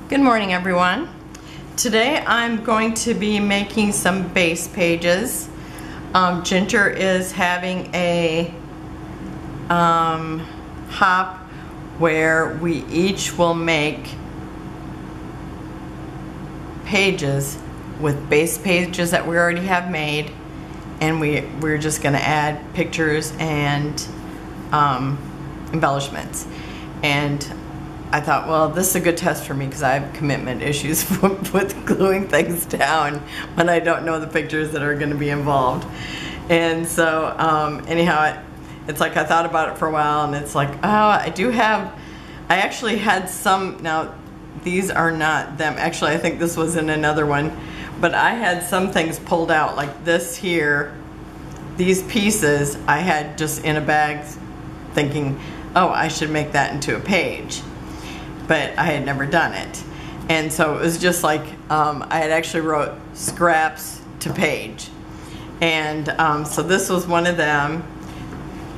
Good morning, everyone. Today I'm going to be making some base pages. Ginger is having a hop where we each will make pages with base pages that we already have made, and we're just going to add pictures and embellishments. And I thought, well, this is a good test for me because I have commitment issues with gluing things down when I don't know the pictures that are going to be involved. And so anyhow, it's like I thought about it for a while, and it's like, oh, I actually had some. Now these are not them. Actually, I think this was in another one, but I had some things pulled out like this here. These pieces I had just in a bag thinking, oh, I should make that into a page. But I had never done it. And so it was just like, I had actually wrote scraps to page. And so this was one of them.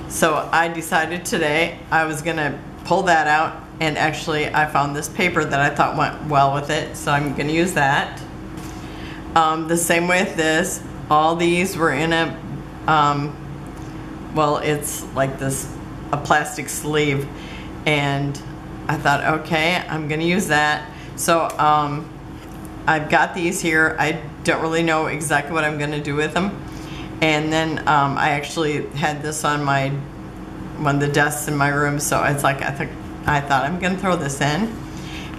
So I decided today I was gonna pull that out, and actually I found this paper that I thought went well with it, so I'm gonna use that. The same way with this, all these were in a, well, it's like this, a plastic sleeve, and I thought, okay, I'm gonna use that. So I've got these here. I don't really know exactly what I'm gonna do with them. And then I actually had this on one of the desks in my room, so it's like I thought I'm gonna throw this in.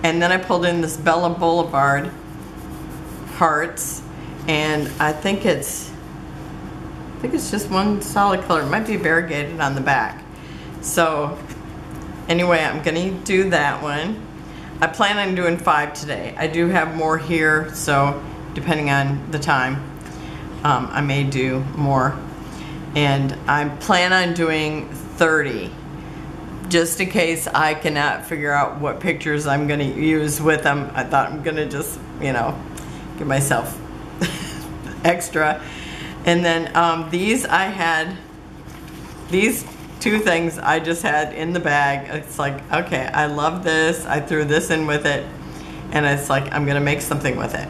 And then I pulled in this Bella Boulevard hearts, and I think it's just one solid color. It might be variegated on the back. So anyway, I'm gonna do that one. I plan on doing 5 today. I do have more here, so depending on the time, I may do more. And I plan on doing 30, just in case I cannot figure out what pictures I'm gonna use with them. I thought I'm gonna just, you know, give myself extra. And then these two things I just had in the bag. It's like, okay, I love this. I threw this in with it, and it's like I'm gonna make something with it.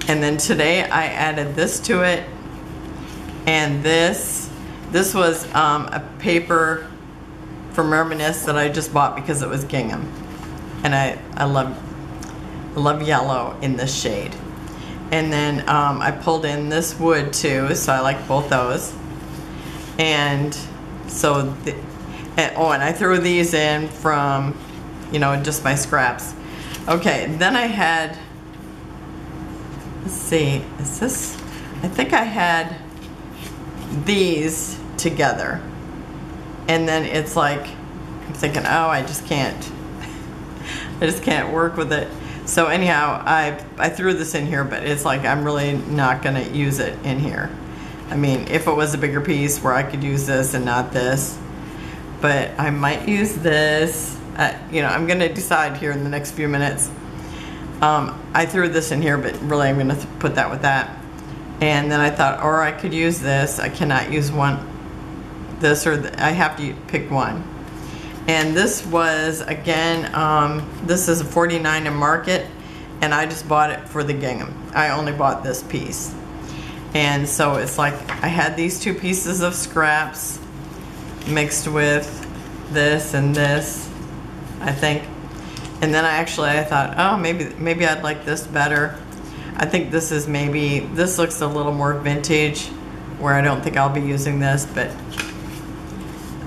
And then today I added this to it, and this was a paper from Reminisce that I just bought because it was gingham, and I love yellow in this shade. And then I pulled in this wood too, so I like both those. And so, and I threw these in from, you know, just my scraps. Okay, then I had, let's see, is this, I think I had these together. And then it's like, I'm thinking, oh, I just can't work with it. So anyhow, I threw this in here, but it's like I'm really not gonna use it in here. I mean, if it was a bigger piece where I could use this and not this, but I might use this. You know, I'm gonna decide here in the next few minutes. I threw this in here, but really I'm gonna put that with that. And then I thought, or I could use this. I cannot use this or I have to pick one. And this was, again, this is a 49 in Market, and I just bought it for the gingham. I only bought this piece. And so it's like I had these 2 pieces of scraps mixed with this and this, I think. And then I thought, oh, maybe I'd like this better. I think this looks a little more vintage, where I don't think I'll be using this, but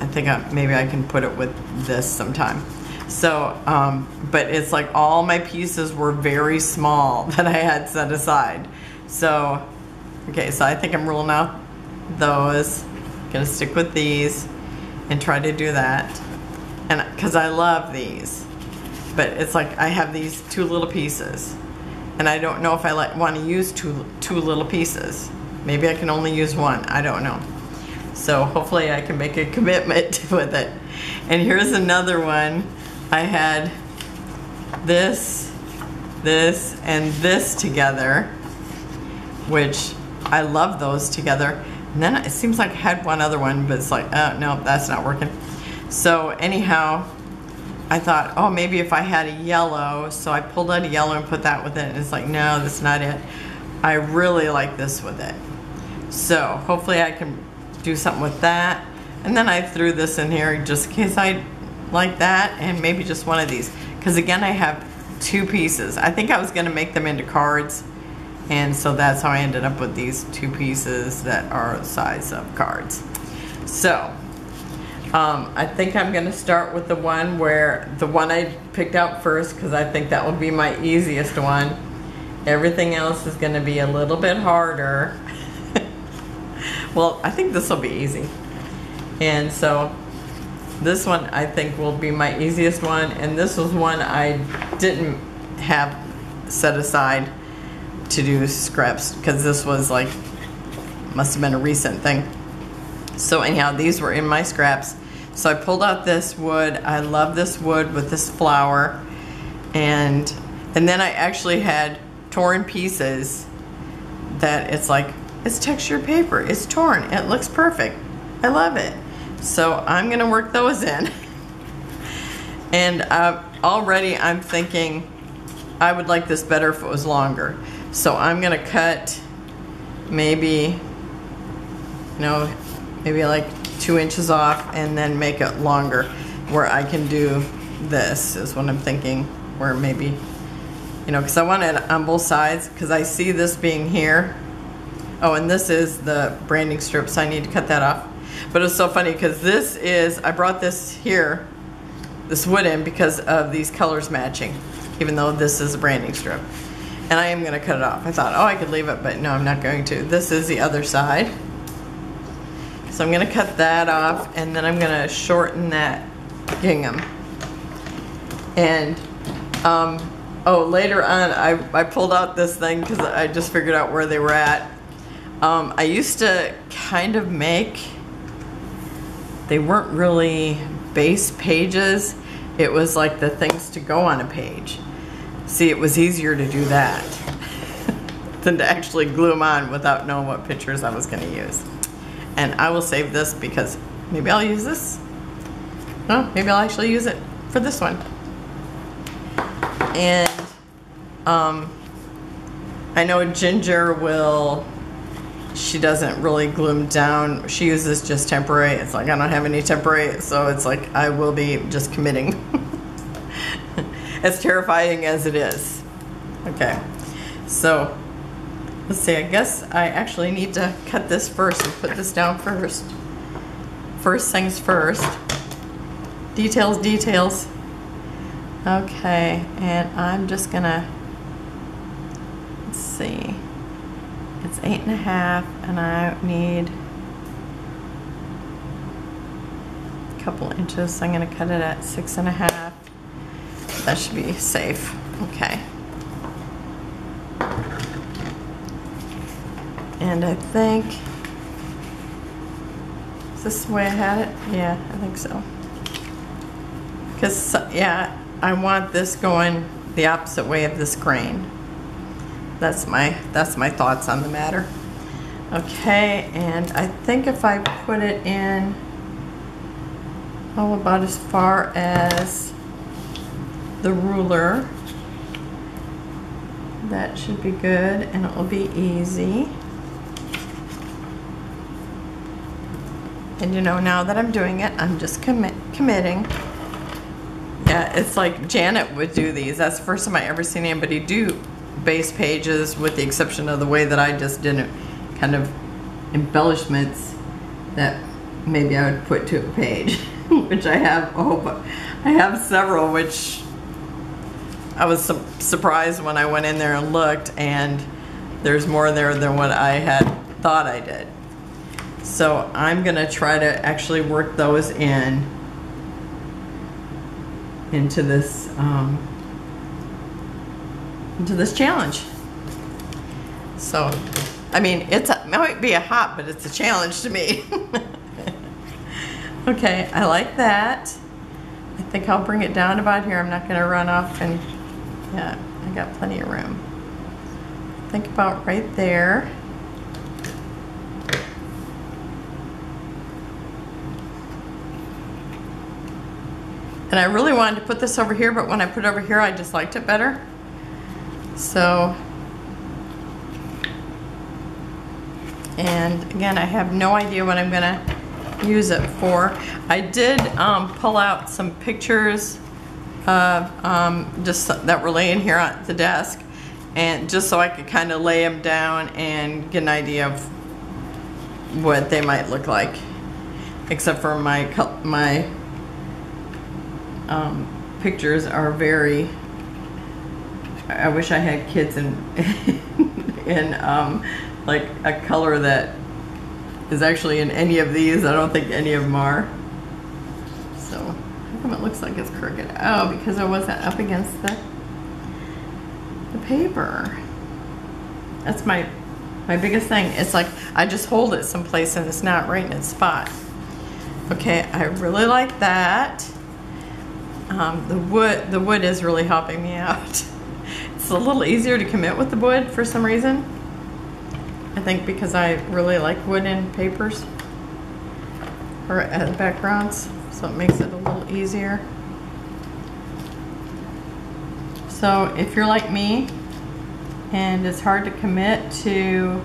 I think maybe I can put it with this sometime. So, but it's like all my pieces were very small that I had set aside. So, okay, so I think I'm ruling out those. Gonna stick with these and try to do that. And because I love these, but it's like I have these 2 little pieces, and I don't know if I want to use two little pieces. Maybe I can only use 1. I don't know. So hopefully I can make a commitment with it. And here's another one. I had this, and this together, which I love those together. And then it seems like I had one other one, but it's like, oh, no, that's not working. So anyhow, I thought, oh, maybe if I had a yellow, so I pulled out a yellow and put that with it, and it's like, no, that's not it. I really like this with it. So hopefully I can do something with that. And then I threw this in here just in case I like that, and maybe just one of these. Because again, I have 2 pieces. I think I was gonna make them into cards, and so that's how I ended up with these 2 pieces that are the size of cards. So, I think I'm gonna start with the one I picked out first, because I think that will be my easiest one. Everything else is gonna be a little bit harder. Well, I think this will be easy. And so, this one I think will be my easiest one, and this was one I didn't have set aside to do scraps, because this was like, must have been a recent thing. So anyhow, these were in my scraps. So I pulled out this wood. I love this wood with this flower. And then I actually had torn pieces that it's like, it's texture paper. It's torn. It looks perfect. I love it. So I'm gonna work those in. And already I'm thinking I would like this better if it was longer. So I'm gonna cut maybe, maybe like 2 inches off, and then make it longer where I can do this, is what I'm thinking, where maybe, because I want it on both sides, because I see this being here. Oh, and this is the branding strips. I need to cut that off. But it's so funny because this is, I brought this here, this wood in, because of these colors matching, even though this is a branding strip. And I am going to cut it off. I thought, oh, I could leave it, but no, I'm not going to. This is the other side. So I'm going to cut that off, and then I'm going to shorten that gingham. And, oh, later on, I pulled out this thing because I just figured out where they were at. I used to kind of make, they weren't really base pages. It was like the things to go on a page. See, it was easier to do that than to actually glue them on without knowing what pictures I was going to use. And I will save this because maybe I'll use this. No, maybe I'll actually use it for this one. And I know Ginger will, she doesn't really glue them down. She uses just temporary. It's like I don't have any temporary, so it's like I will be just committing. As terrifying as it is. Okay, so let's see, I guess I actually need to cut this first and put this down first. First things first. Details, details. Okay, and I'm just gonna, let's see, it's 8.5, and I need a couple inches, so I'm gonna cut it at 6.5. That should be safe. Okay. And I think, is this the way I had it? Yeah, I think so. Because, yeah, I want this going the opposite way of this grain. That's my thoughts on the matter. Okay, and I think if I put it in, oh, about as far as the ruler, that should be good, and it will be easy. And now that I'm doing it, I'm just committing. Yeah, it's like Janet would do these. That's the first time I ever seen anybody do base pages, with the exception of the way that I just did kind of embellishments that maybe I would put to a page, which I have. Oh, I have several, which I was surprised when I went in there and looked, and there's more there than what I had thought I did. So I'm gonna try to actually work those into this challenge. So, I mean, it might be a hop, but it's a challenge to me. Okay, I like that. I think I'll bring it down about here. I'm not gonna run off, and yeah, I got plenty of room. Think about right there. And I really wanted to put this over here, but when I put it over here, I just liked it better. So, and again, I have no idea what I'm gonna use it for. I did pull out some pictures of just that were laying here on the desk, and just so I could kind of lay them down and get an idea of what they might look like. Except for my pictures are very, I wish I had kids in like a color that is actually in any of these. I don't think any of them are. So how come it looks like it's crooked? Oh, because I wasn't up against the paper. That's my biggest thing. It's like I just hold it someplace and it's not right in its spot. Okay, I really like that. The wood is really helping me out. It's a little easier to commit with the wood for some reason. I think because I really like wood in papers or backgrounds, so it makes it a little easier. So if you're like me and it's hard to commit to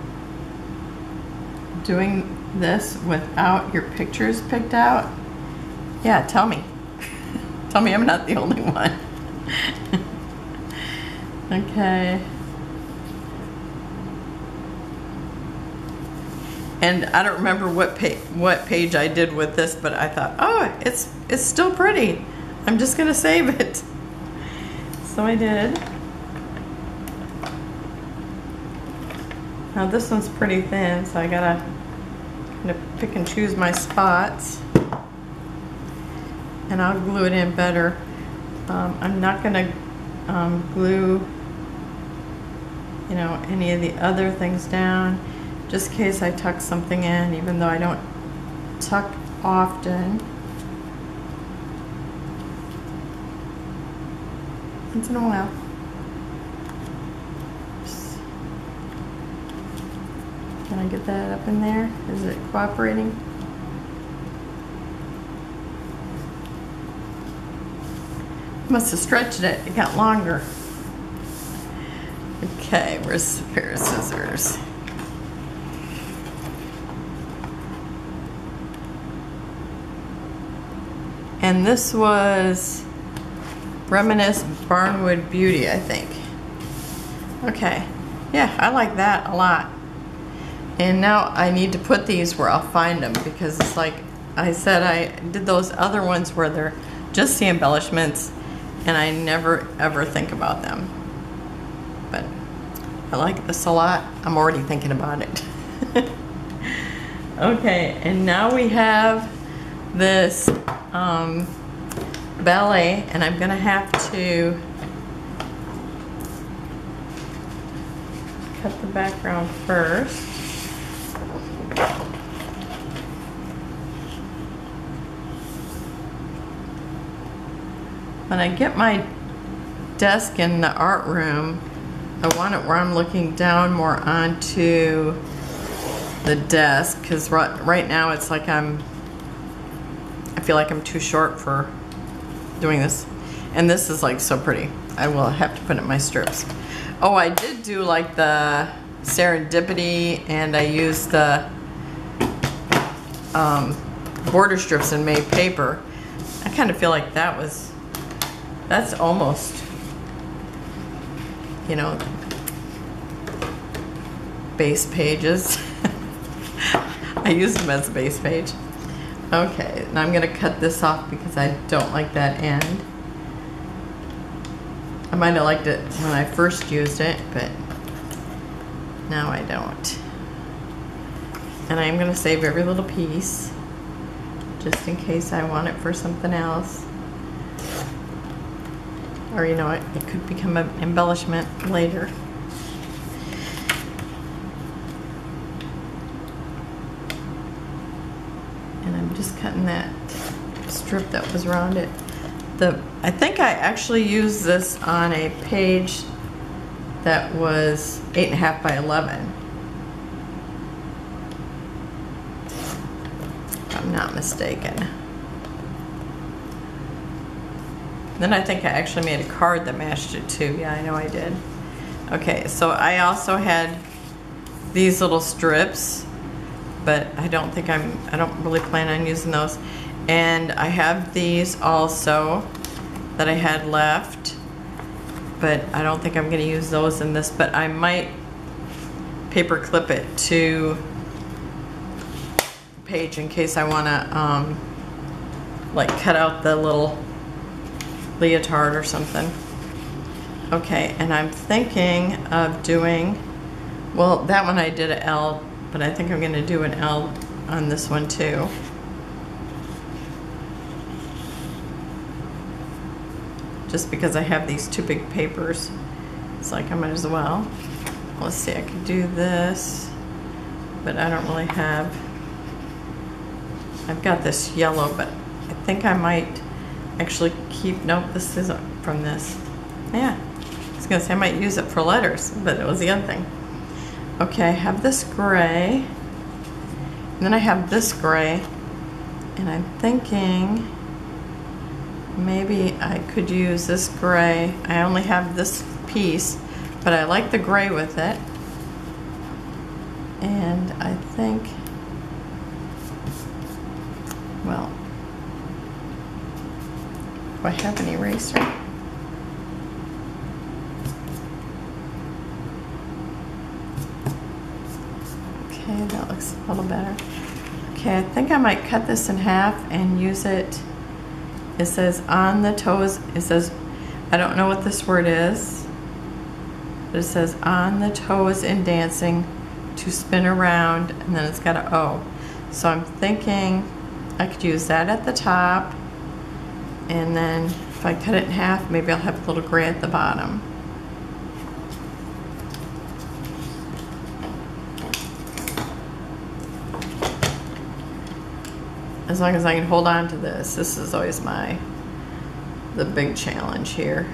doing this without your pictures picked out, yeah, tell me. Tell me I'm not the only one. Okay. And I don't remember what page I did with this, but I thought, oh, it's still pretty. I'm just gonna save it. So I did. Now this one's pretty thin, so I gotta kind of pick and choose my spots. And I'll glue it in better. I'm not gonna glue, you know, any of the other things down, just in case I tuck something in, even though I don't tuck often. Once in a while. Can I get that up in there? Is it cooperating? Must have stretched it. It got longer. Okay, where's the pair of scissors? And this was Reminisce Barnwood Beauty, I think. Okay, yeah, I like that a lot. And now I need to put these where I'll find them, because it's like I said, I did those other ones where they're just the embellishments and I never ever think about them. But I like this a lot. I'm already thinking about it. Okay, and now we have this ballet, and I'm gonna have to cut the background first. When I get my desk in the art room, I want it where I'm looking down more onto the desk, because right now it's like I feel like I'm too short for doing this. And this is like so pretty. I will have to put it in my strips. Oh, I did do like the serendipity, and I used the border strips and made paper. I kind of feel like that's almost, you know, base pages. I used them as a base page. Okay, now I'm gonna cut this off because I don't like that end. I might have liked it when I first used it, but now I don't. And I'm gonna save every little piece just in case I want it for something else. Or, you know, it could become an embellishment later. And I'm just cutting that strip that was around it. I think I actually used this on a page that was 8.5 by 11. If I'm not mistaken. Then I think I actually made a card that matched it too. Yeah, I know I did. Okay, so I also had these little strips, but I don't really plan on using those. And I have these also that I had left, but I don't think I'm gonna use those in this, but I might paper clip it to the page in case I wanna like cut out the little leotard or something. Okay, and I'm thinking of doing, well, that one I did an L, but I think I'm gonna do an L on this one too. Just because I have these two big papers, it's like I might as well. Let's see, I could do this, but I don't really have, I've got this yellow, but I think I might actually keep, nope, this isn't from this. Yeah, I was gonna say I might use it for letters, but it was the other thing. Okay, I have this gray, and then I have this gray, and I'm thinking maybe I could use this gray. I only have this piece, but I like the gray with it. And I think, well, do I have an eraser? Okay, that looks a little better. Okay, I think I might cut this in half and use it. It says on the toes, it says, I don't know what this word is, but it says on the toes in dancing to spin around, and then it's got an O. So I'm thinking I could use that at the top, and then if I cut it in half, maybe I'll have a little gray at the bottom. As long as I can hold on to this. This is always the big challenge here.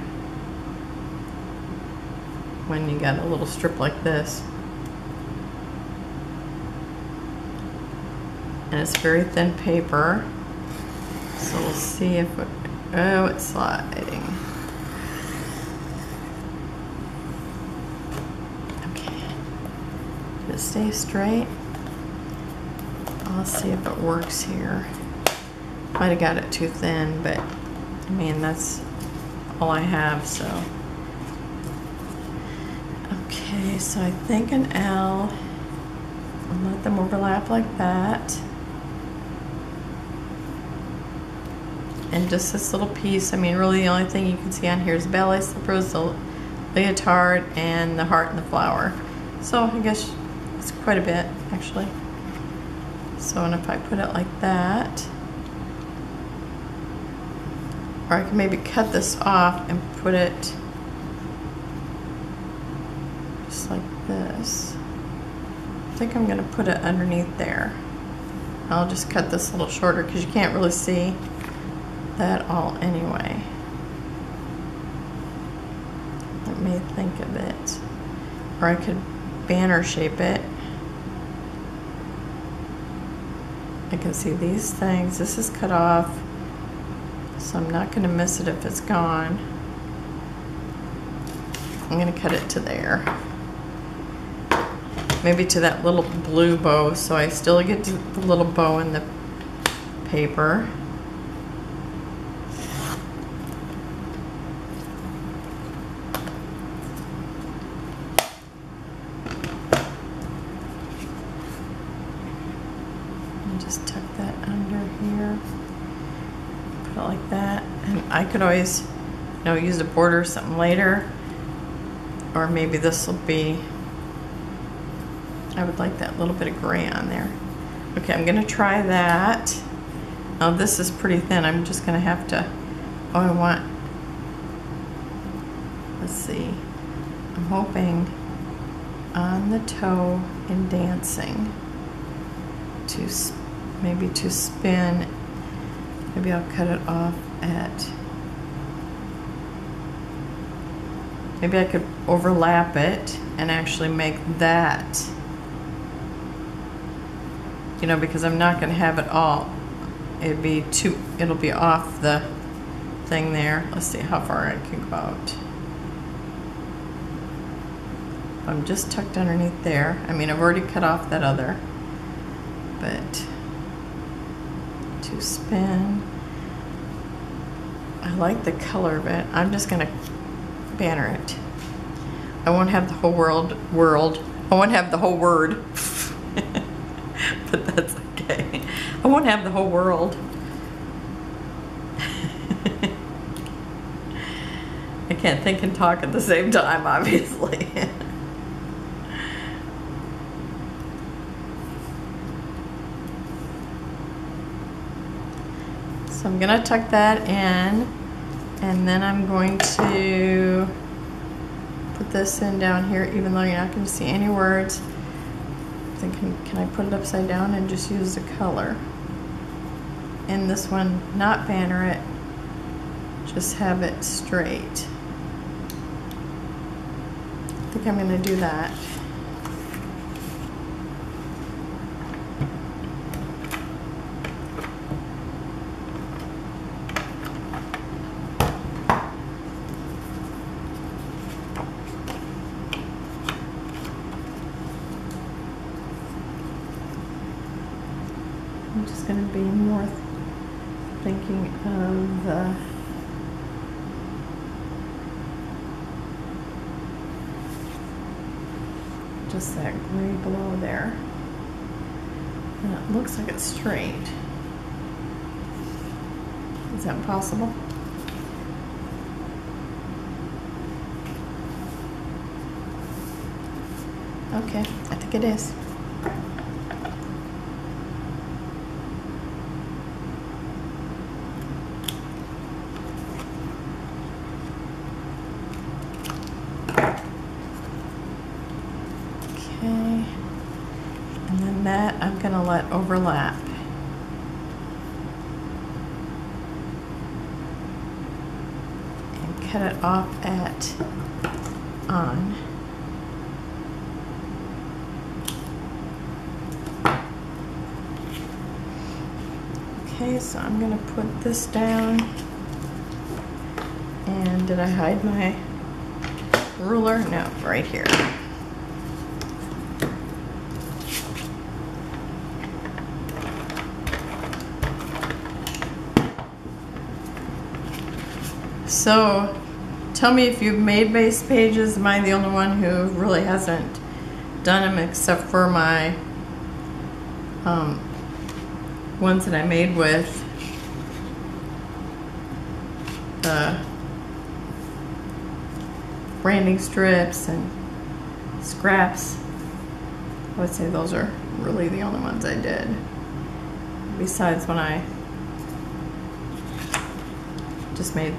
When you got a little strip like this. And it's very thin paper. So we'll see if it, oh, it's sliding. Okay. Did it stay straight? I'll see if it works here. Might have got it too thin, but I mean, that's all I have, so. Okay, so I think an L, and let them overlap like that. And just this little piece, I mean, really the only thing you can see on here is ballet slippers, the leotard, and the heart and the flower. So I guess it's quite a bit, actually. So, and if I put it like that, or I can maybe cut this off and put it just like this. I think I'm gonna put it underneath there. I'll just cut this a little shorter because you can't really see that all anyway. Let me think of it. Or I could banner shape it. I can see these things. This is cut off, so I'm not going to miss it if it's gone. I'm going to cut it to there. Maybe to that little blue bow, so I still get the little bow in the paper. Just tuck that under here, put it like that, and I could always, you know, use a border or something later, or maybe this will be, I would like that little bit of gray on there. Okay, I'm gonna try that. Oh, this is pretty thin. I'm just gonna have to, oh, I want, let's see, I'm hoping on the toe in dancing to maybe to spin, maybe I'll cut it off at, maybe I could overlap it and actually make that, you know, because I'm not going to have it all, it'll be off the thing there. Let's see how far I can go out. I'm just tucked underneath there. I mean, I've already cut off that other, but to spin, I like the color of it. I'm just gonna banner it. I won't have the whole I won't have the whole word, but that's okay. I won't have the whole world. I can't think and talk at the same time, obviously. So I'm gonna tuck that in, and then I'm going to put this in down here, even though you're not going to see any words. I'm thinking, can I put it upside down and just use the color? In this one, not banner it, just have it straight. I think I'm going to do that. I'm just going to be more thinking of the just that gray below there. And it looks like it's straight. Is that possible? Okay, I think it is. Okay, and then that I'm going to let overlap. And cut it off at on. Okay, so I'm going to put this down. And did I hide my ruler? No, right here. So, tell me if you've made base pages. Am I the only one who really hasn't done them, except for my ones that I made with branding strips and scraps? I would say those are really the only ones I did, besides when I just made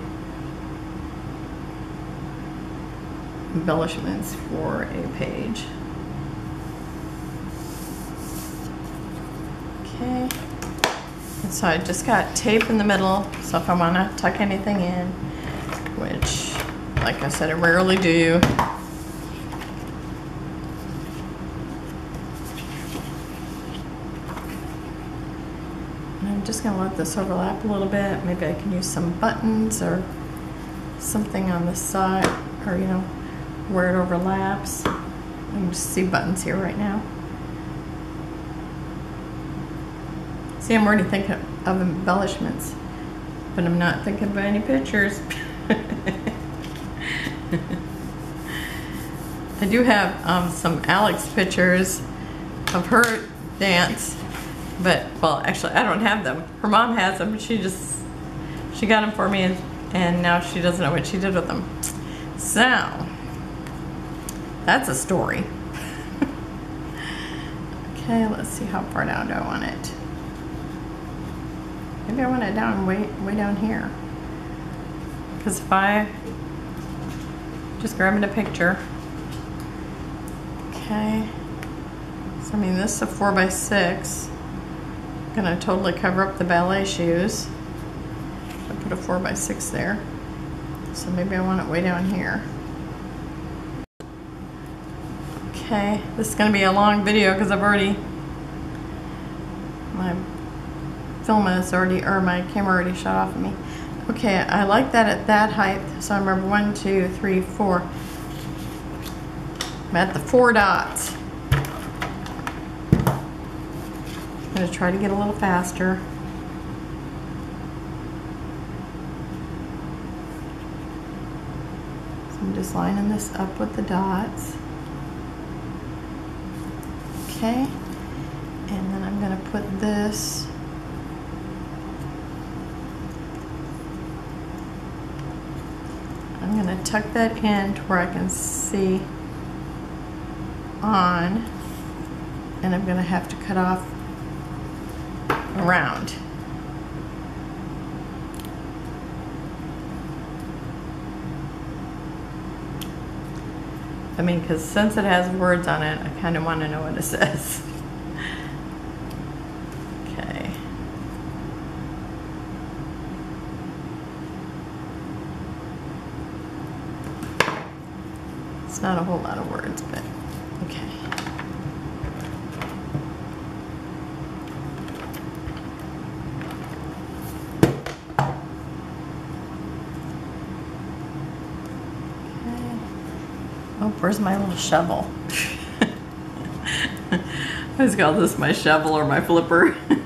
embellishments for a page. Okay, and so I just got tape in the middle, so if I want to tuck anything in, which, like I said, I rarely do, and I'm just going to let this overlap a little bit. Maybe I can use some buttons or something on the side, or you know, where it overlaps. I can just see buttons here right now. See, I'm already thinking of embellishments, but I'm not thinking of any pictures. I do have some Alex pictures of her dance, but, well, actually, I don't have them. Her mom has them. She got them for me, and now she doesn't know what she did with them. So, that's a story. Okay, let's see, how far down do I want it? Maybe I want it down way down here. Because if I just grabbing a picture. Okay. So I mean, this is a 4x6. I'm gonna totally cover up the ballet shoes. I put a 4x6 there. So maybe I want it way down here. Okay, this is going to be a long video because I've already, my film is already, or my camera already shut off of me. Okay, I like that at that height. So I remember 1, 2, 3, 4. I'm at the 4 dots. I'm going to try to get a little faster. So I'm just lining this up with the dots. Okay, and then I'm going to put this I'm going to tuck that in to where I can see on, and I'm going to have to cut off around. I mean, because since it has words on it, I kind of want to know what it says. Okay. It's not a whole lot of words, but okay. Oh, where's my little shovel? I always call this my shovel or my flipper. Okay.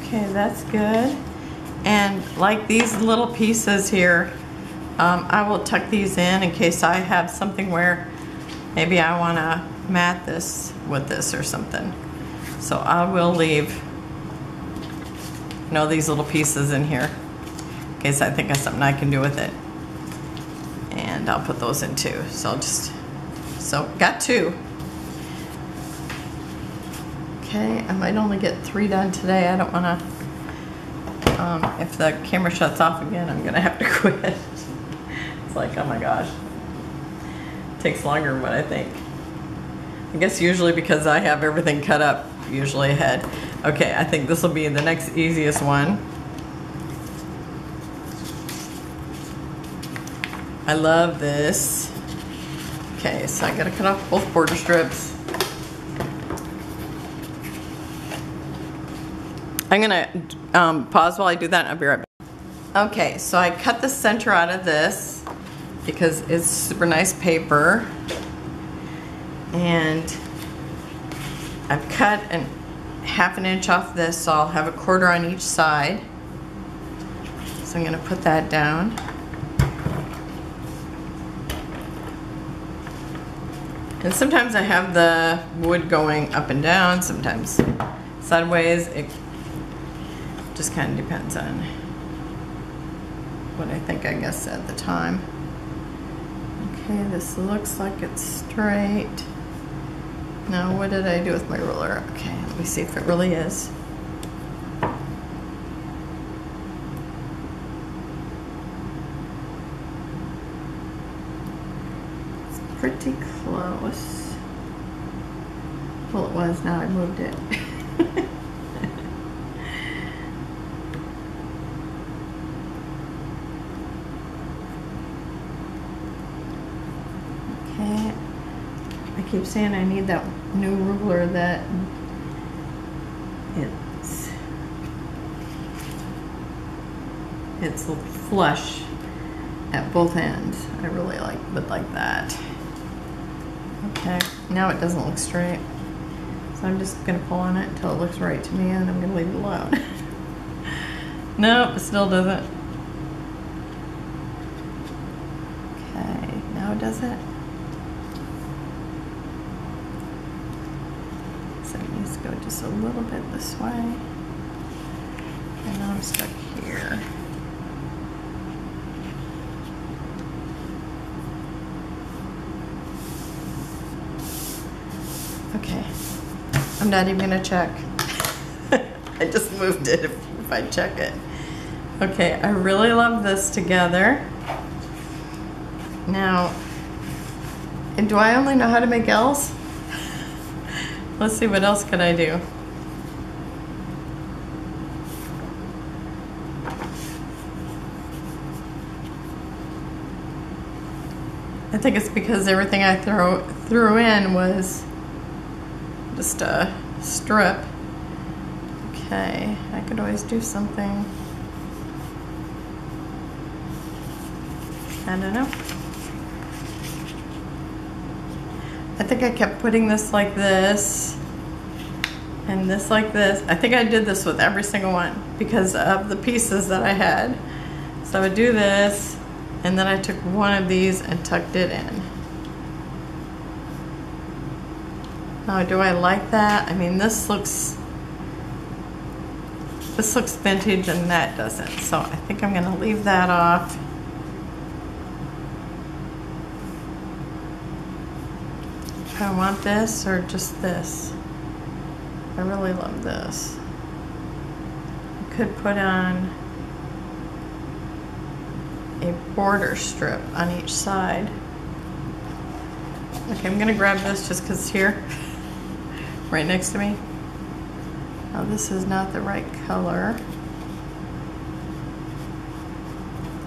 Okay, that's good. And like these little pieces here, I will tuck these in case I have something where maybe I want to mat this with this or something. So I will leave, you know, these little pieces in here in case I think of something I can do with it. And I'll put those in too. So I'll just, so got 2. Okay, I might only get 3 done today. I don't want to, if the camera shuts off again, I'm going to have to quit. It's like, oh my gosh, it takes longer than what I think. I guess usually because I have everything cut up usually ahead. Okay, I think this will be the next easiest one. I love this. Okay, so I gotta cut off both border strips. I'm gonna pause while I do that and I'll be right back. Okay, so I cut the center out of this because it's super nice paper, and I've cut ½ an inch off this, so I'll have a 1/4 on each side. So I'm going to put that down. And sometimes I have the wood going up and down, sometimes sideways. It just kind of depends on what I think, I guess, at the time. Okay, this looks like it's straight. Now, what did I do with my ruler? Okay, let me see if it really is. It's pretty close. Well, it was, now I moved it. I keep saying I need that new ruler that it's flush at both ends. I really would like that. Okay, now it doesn't look straight, so I'm just gonna pull on it until it looks right to me, and I'm gonna leave it alone. Nope, it still doesn't. Okay, now does it? Go just a little bit this way, and now I'm stuck here. Okay, I'm not even gonna check. I just moved it if I check it. Okay, I really love this together. Now, and do I only know how to make L's? Let's see, what else can I do? I think it's because everything I threw in was just a strip. Okay, I could always do something. I don't know. I think I kept putting this like this and this like this. I think I did this with every single one because of the pieces that I had. So I would do this, and then I took one of these and tucked it in. Now, do I like that? I mean, this looks vintage and that doesn't. So I think I'm gonna leave that off. Do I want this or just this? I really love this. I could put on a border strip on each side. Okay, I'm gonna grab this just because it's here, right next to me. Now this is not the right color.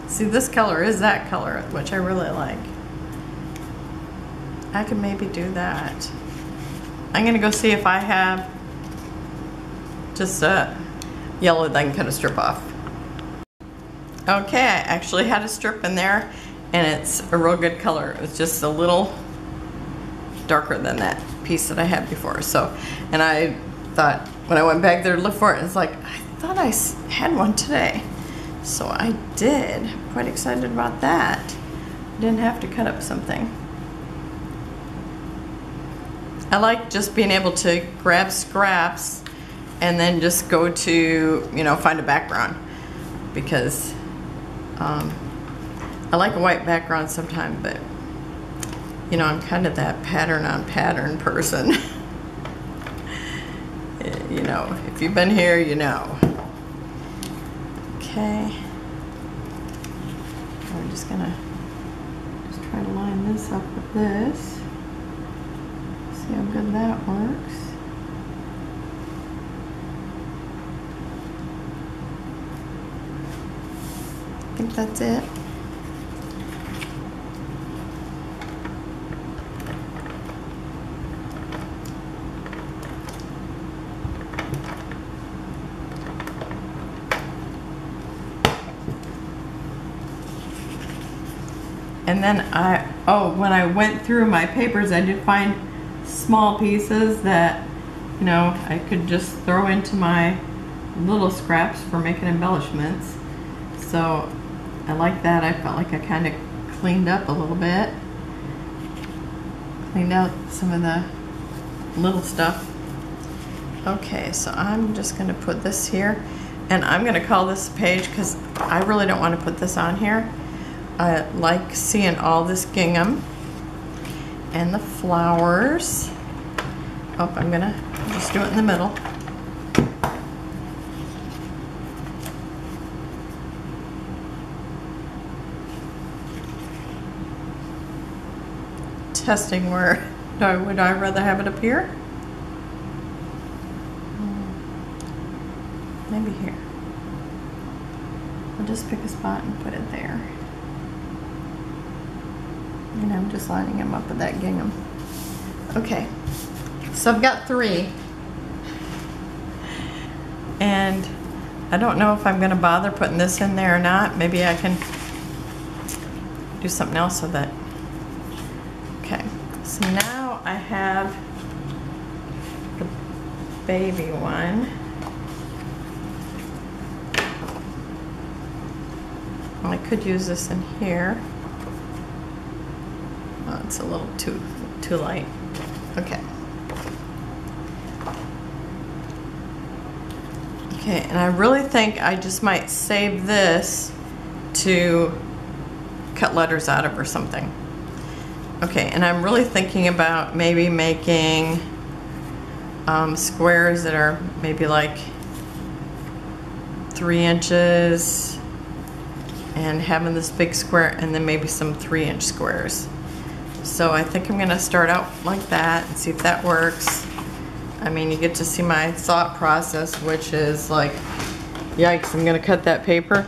See, this color is that color, which I really like. I could maybe do that. I'm gonna go see if I have just a yellow that I can cut a strip off. Okay, I actually had a strip in there and it's a real good color. It was just a little darker than that piece that I had before. So, and I thought when I went back there to look for it, it's like, I thought I had one today. So I did. Quite excited about that. Didn't have to cut up something. I like just being able to grab scraps and then just go to, you know, find a background, because I like a white background sometimes, but you know, I'm kind of that pattern on pattern person. You know, if you've been here, you know. Okay. I'm just gonna try to line this up with this. See how good that works. I think that's it. And then when I went through my papers, I did find small pieces that, you know, I could just throw into my little scraps for making embellishments. So I like that. I felt like I kind of cleaned up a little bit. Cleaned out some of the little stuff. Okay, so I'm just going to put this here. And I'm going to call this a page because I really don't want to put this on here. I like seeing all this gingham and the flowers. Oh, I'm going to just do it in the middle. Testing where would I rather have it up here? Maybe here. I'll just pick a spot and put it there. And I'm just lining them up with that gingham. Okay, so I've got 3. And I don't know if I'm gonna bother putting this in there or not. Maybe I can do something else with it. Okay, so now I have the baby one. Well, I could use this in here. Oh, it's a little too light. Okay. Okay, and I really think I just might save this to cut letters out of or something. Okay, and I'm really thinking about maybe making squares that are maybe like 3 inches and having this big square and then maybe some 3-inch squares. So I think I'm gonna start out like that and see if that works. I mean, you get to see my thought process, which is like, yikes, I'm gonna cut that paper.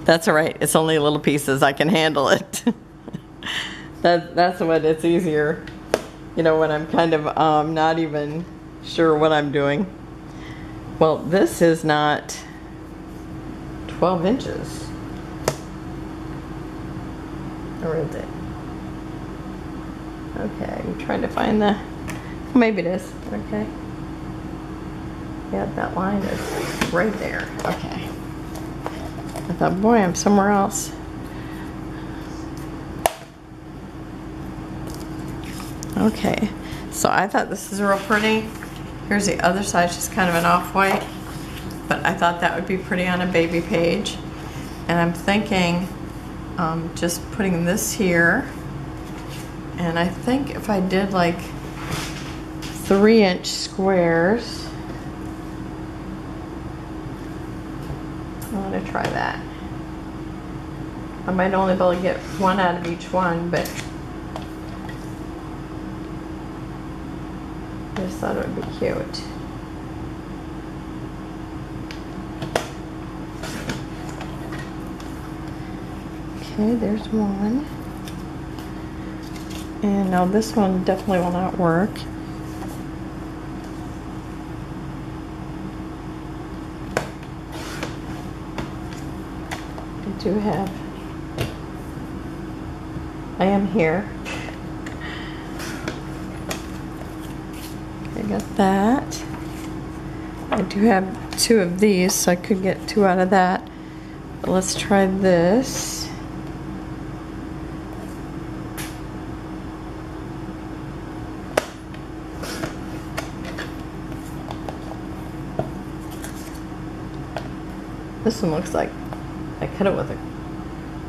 That's all right. It's only little pieces. I can handle it. That's what it's easier. You know, when I'm kind of not even sure what I'm doing. Well, this is not 12 inches. Or is it? Okay, I'm trying to find the, maybe it is. Okay. Yeah, that line is right there. Okay. I thought, boy, I'm somewhere else. Okay, so I thought this is real pretty. Here's the other side, just kind of an off-white. But I thought that would be pretty on a baby page. And I'm thinking just putting this here. And I think if I did like 3-inch squares, I'm gonna try that. I might only be able to get one out of each one, but I just thought it would be cute. Okay, there's one. And now this one definitely will not work. I am here. I got that. I do have 2 of these, so I could get 2 out of that. But let's try this. This one looks like I cut it with a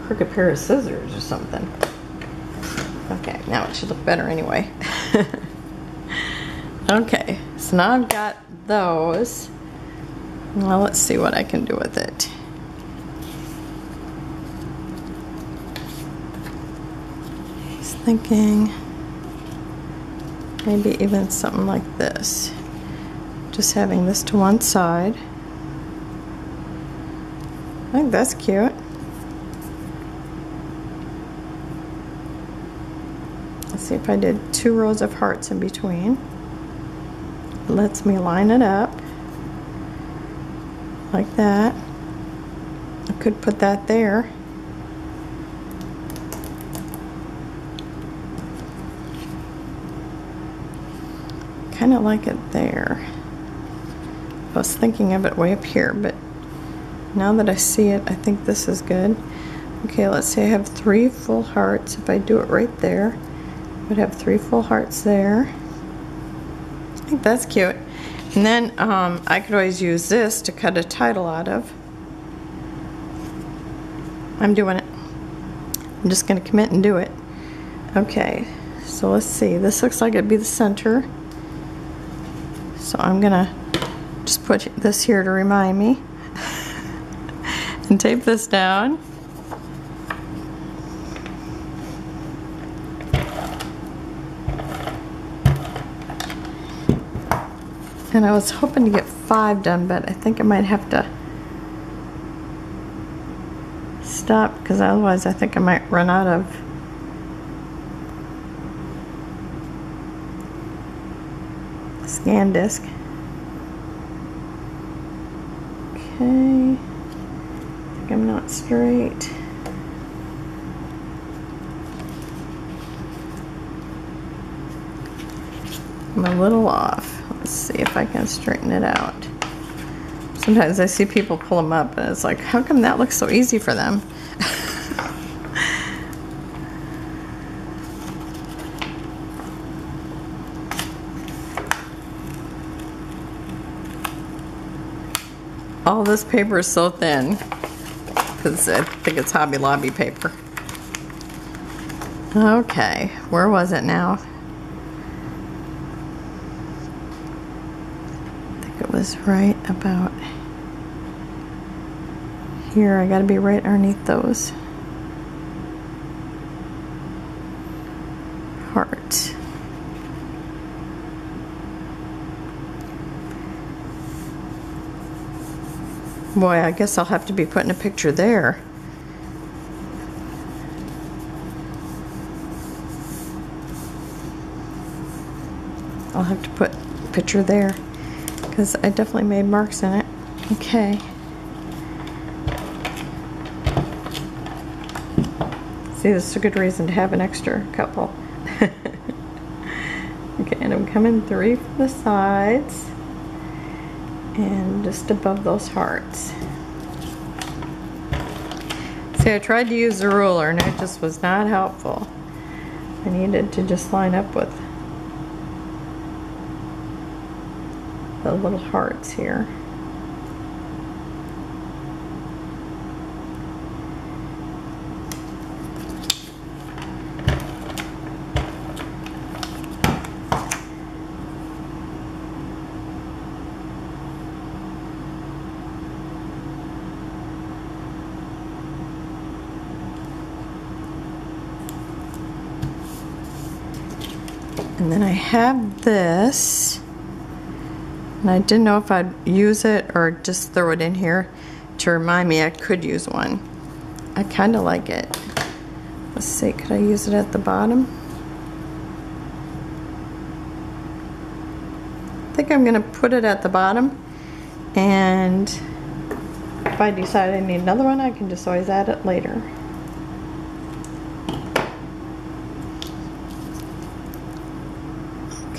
crooked pair of scissors or something. Okay, now it should look better anyway. Okay, so now I've got those. Well, let's see what I can do with it. Just thinking maybe even something like this. Just having this to one side. I think that's cute. Let's see if I did 2 rows of hearts in between. It lets me line it up like that. I could put that there. Kind of like it there. I was thinking of it way up here, but now that I see it, I think this is good. Okay, let's say I have 3 full hearts. If I do it right there, I would have 3 full hearts there. I think that's cute. And then I could always use this to cut a title out of. I'm doing it. I'm just going to commit and do it. Okay, so let's see. This looks like it'd be the center. So I'm going to just put this here to remind me. And tape this down. And I was hoping to get 5 done, but I think I might have to stop because otherwise I think I might run out of scan disk. Okay. I'm not straight. I'm a little off. Let's see if I can straighten it out. Sometimes I see people pull them up and it's like, how come that looks so easy for them? All this paper is so thin. Because I think it's Hobby Lobby paper. Okay, where was it now? I think it was right about here. I gotta be right underneath those hearts. Boy, I guess I'll have to be putting a picture there. I'll have to put a picture there because I definitely made marks in it. Okay. See, this is a good reason to have an extra couple. Okay, and I'm coming 3 from the sides and just above those hearts. See, I tried to use the ruler and it just was not helpful. I needed to just line up with the little hearts here. And then I have this, and I didn't know if I'd use it or just throw it in here to remind me I could use one. I kind of like it. Let's see, could I use it at the bottom? I think I'm going to put it at the bottom, and if I decide I need another one, I can just always add it later.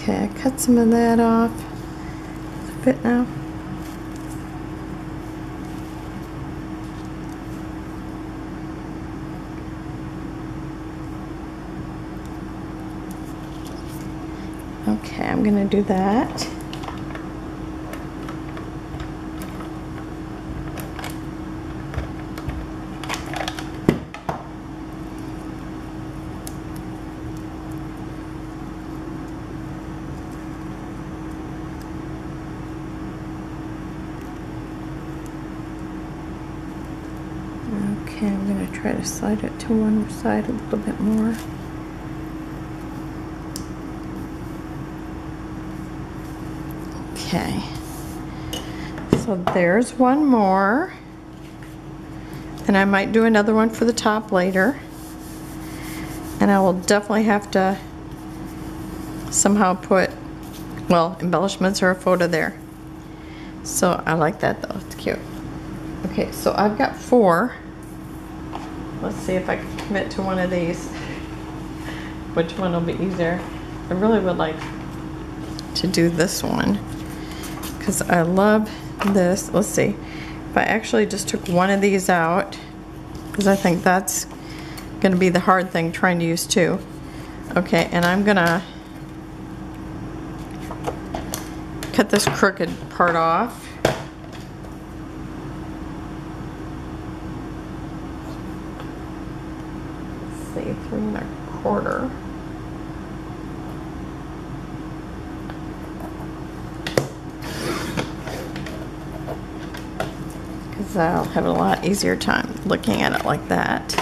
Okay, I cut some of that off. Does it fit now? Okay, I'm gonna do that. Okay, I'm going to try to slide it to one side a little bit more. Okay, so there's one more, and I might do another one for the top later, and I will definitely have to somehow put, well, embellishments or a photo there. So I like that though, it's cute. Okay, so I've got 4. Let's see if I can commit to one of these. Which one will be easier? I really would like to do this one because I love this. Let's see. If I actually just took one of these out, because I think that's going to be the hard thing trying to use 2. Okay, and I'm going to cut this crooked part off. Let's see, 3 1/4. Because I'll have a lot easier time looking at it like that.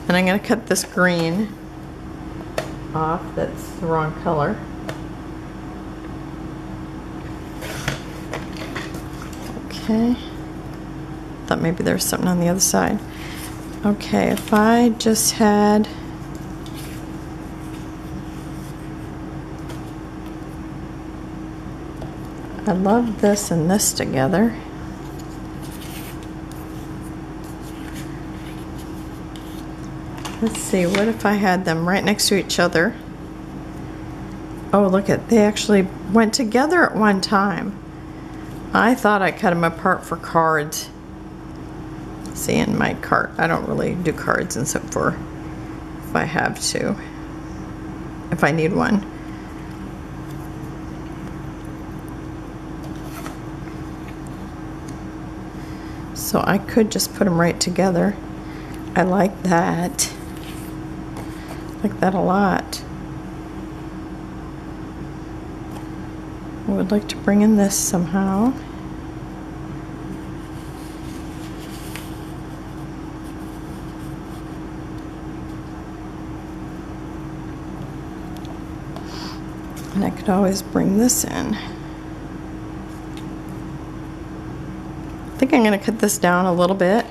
And I'm going to cut this green off, that's the wrong color. Okay. Thought maybe there was something on the other side. Okay, if I just had I love this and this together. Let's see, what if I had them right next to each other? Oh, look at, they actually went together at one time. I thought I cut them apart for cards. See, in my cart, I don't really do cards except for if I have to, if I need one. So I could just put them right together. I like that. I like that a lot. I would like to bring in this somehow. And I could always bring this in. I think I'm going to cut this down a little bit.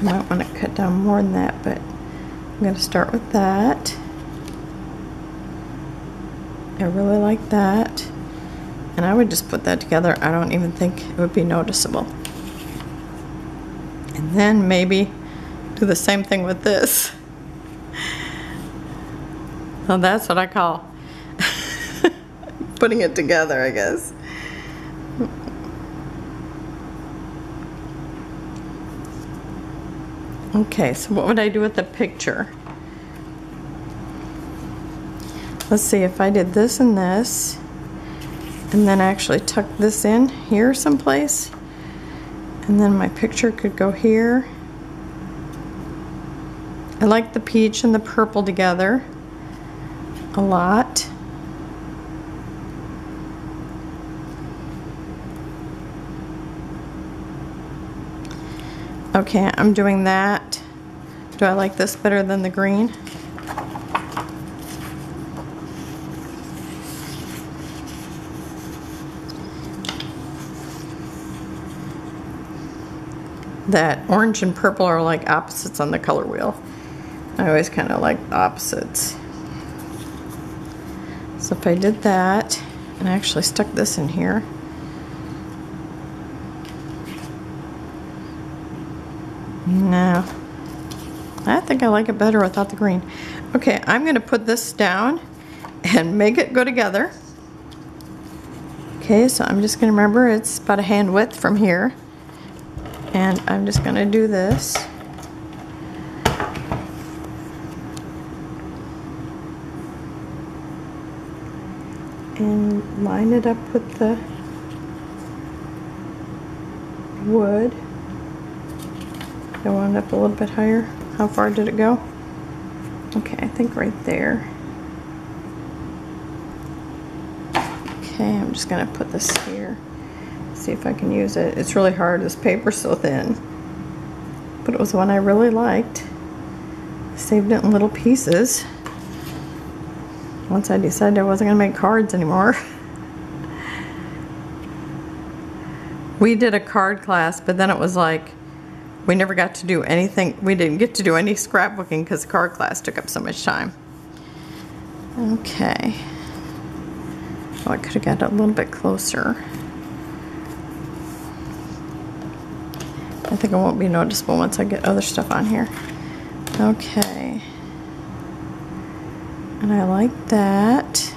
might want to cut down more than that, but I'm going to start with that. I really like that. And I would just put that together. I don't even think it would be noticeable. And then maybe do the same thing with this. So that's what I call putting it together, I guess. Okay, so what would I do with the picture? Let's see, if I did this and this, and then actually tuck this in here someplace, and then my picture could go here. I like the peach and the purple together a lot. Okay, I'm doing that. Do I like this better than the green? That orange and purple are like opposites on the color wheel. I always kind of like opposites. So if I did that, and I actually stuck this in here, no, I think I like it better without the green. Okay, I'm going to put this down and make it go together. Okay, so I'm just going to remember it's about a hand width from here, and I'm just going to do this. And line it up with the wood. I wound up a little bit higher. How far did it go? Okay, I think right there. Okay, I'm just gonna put this here. See if I can use it. It's really hard, this paper's so thin. But it was one I really liked. I saved it in little pieces. Once I decided I wasn't gonna make cards anymore. We did a card class, but then it was like, we never got to do anything. We didn't get to do any scrapbooking because the card class took up so much time. Okay. Oh, I could have got a little bit closer. I think it won't be noticeable once I get other stuff on here. Okay. And I like that.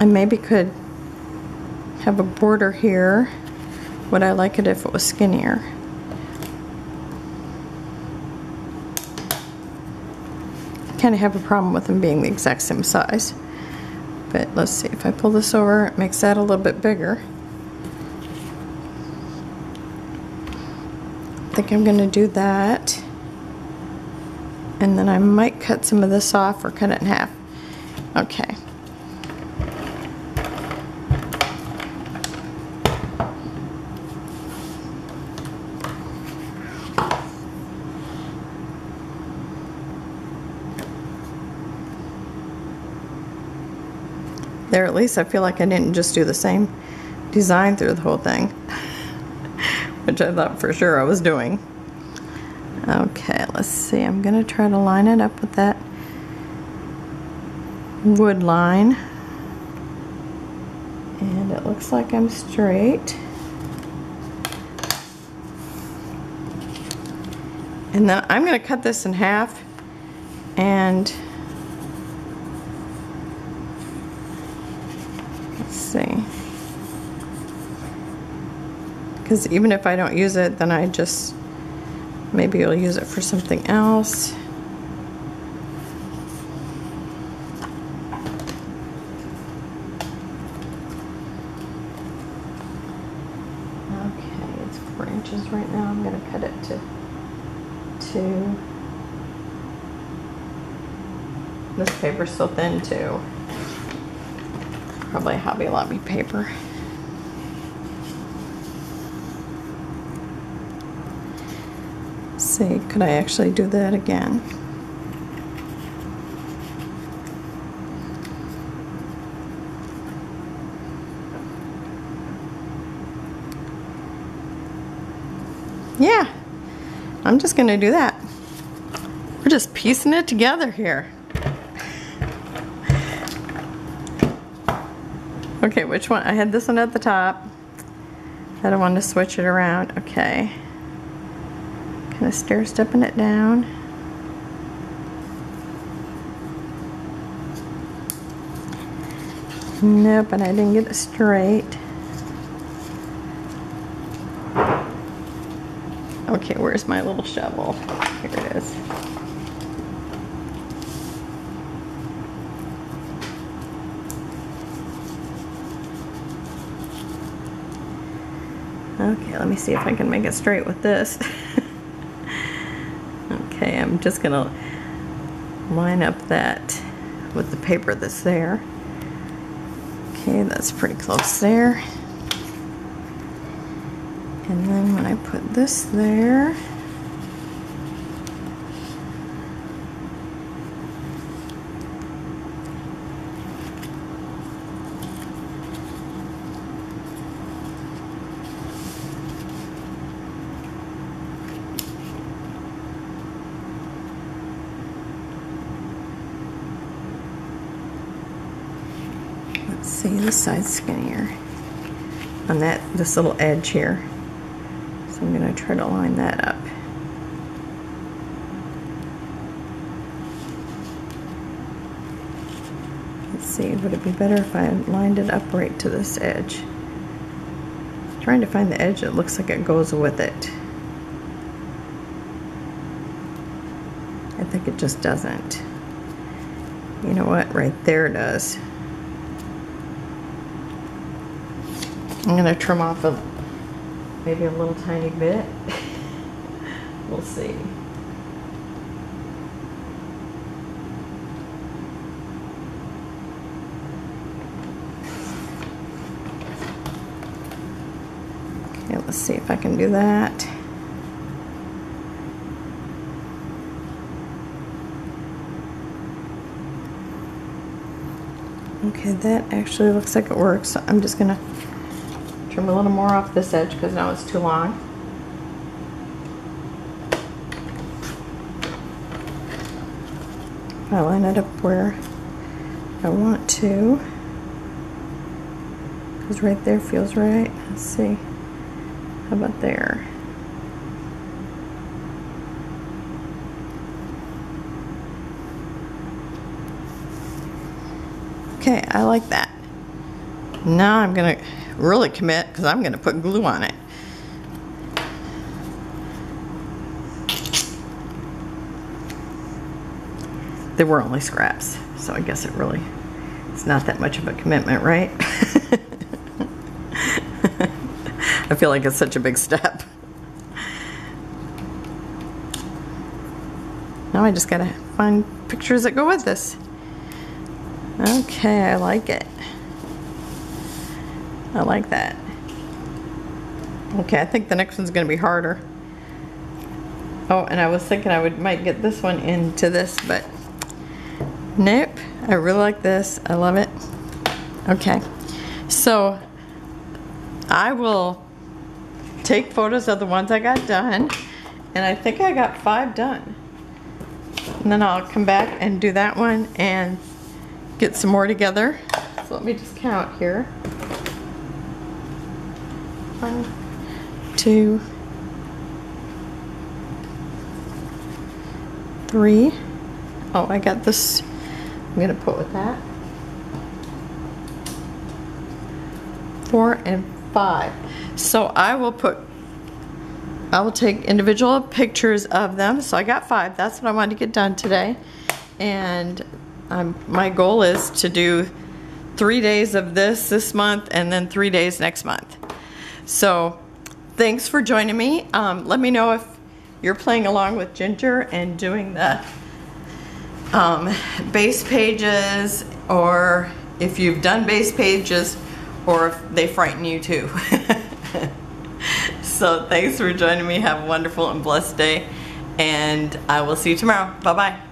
I maybe could have a border here. Would I like it if it was skinnier? I kind of have a problem with them being the exact same size. But let's see, if I pull this over, it makes that a little bit bigger. I think I'm going to do that. And then I might cut some of this off or cut it in half. Okay. There, at least I feel like I didn't just do the same design through the whole thing, which I thought for sure I was doing. Okay, let's see. I'm going to try to line it up with that wood line. And it looks like I'm straight. And then I'm going to cut this in half and see, because even if I don't use it, then I just maybe you'll use it for something else. Okay, it's 4 inches right now. I'm going to cut it to 2. This paper's so thin too. Probably Hobby Lobby paper. Let's see, could I actually do that again? yeah, I'm just gonna do that. We're just piecing it together here. Okay, which one? I had this one at the top. I don't want to switch it around. Okay. Kind of stair-stepping it down. Nope, and I didn't get it straight. Okay, where's my little shovel? Here it is. Okay, let me see if I can make it straight with this. Okay, I'm just gonna line up that with the paper that's there. Okay, that's pretty close there. And then when I put this there, let's see, this side's skinnier on this little edge here. So I'm going to try to line that up. Let's see, would it be better if I lined it up right to this edge? I'm trying to find the edge that looks like it goes with it. I think it just doesn't. You know what? Right there it does. I'm going to trim off maybe a little tiny bit. We'll see. Okay, let's see if I can do that. Okay, that actually looks like it works. So I'm just gonna trim a little more off this edge because now it's too long. I line it up where I want to, because right there feels right. Let's see. How about there? Okay, I like that. Now I'm gonna really commit because I'm gonna put glue on it. They were only scraps, so I guess it's not that much of a commitment, right? I feel like it's such a big step. Now I just gotta find pictures that go with this. Okay, I like it. I like that. Okay, I think the next one's gonna be harder. Oh, and I was thinking I might get this one into this, but nope. I really like this. I love it. Okay, so I will take photos of the ones I got done, and I think I got 5 done. And then I'll come back and do that one and get some more together. So let me just count here. 1, 2, 3. Oh, I got this. I'm gonna put with that. 4 and 5. So I will take individual pictures of them. So I got 5. That's what I wanted to get done today. And my goal is to do 3 days of this month and then 3 days next month. So thanks for joining me. Let me know if you're playing along with Ginger and doing the base pages, or if you've done base pages, or if they frighten you too. So thanks for joining me. Have a wonderful and blessed day, and I will see you tomorrow. Bye-bye.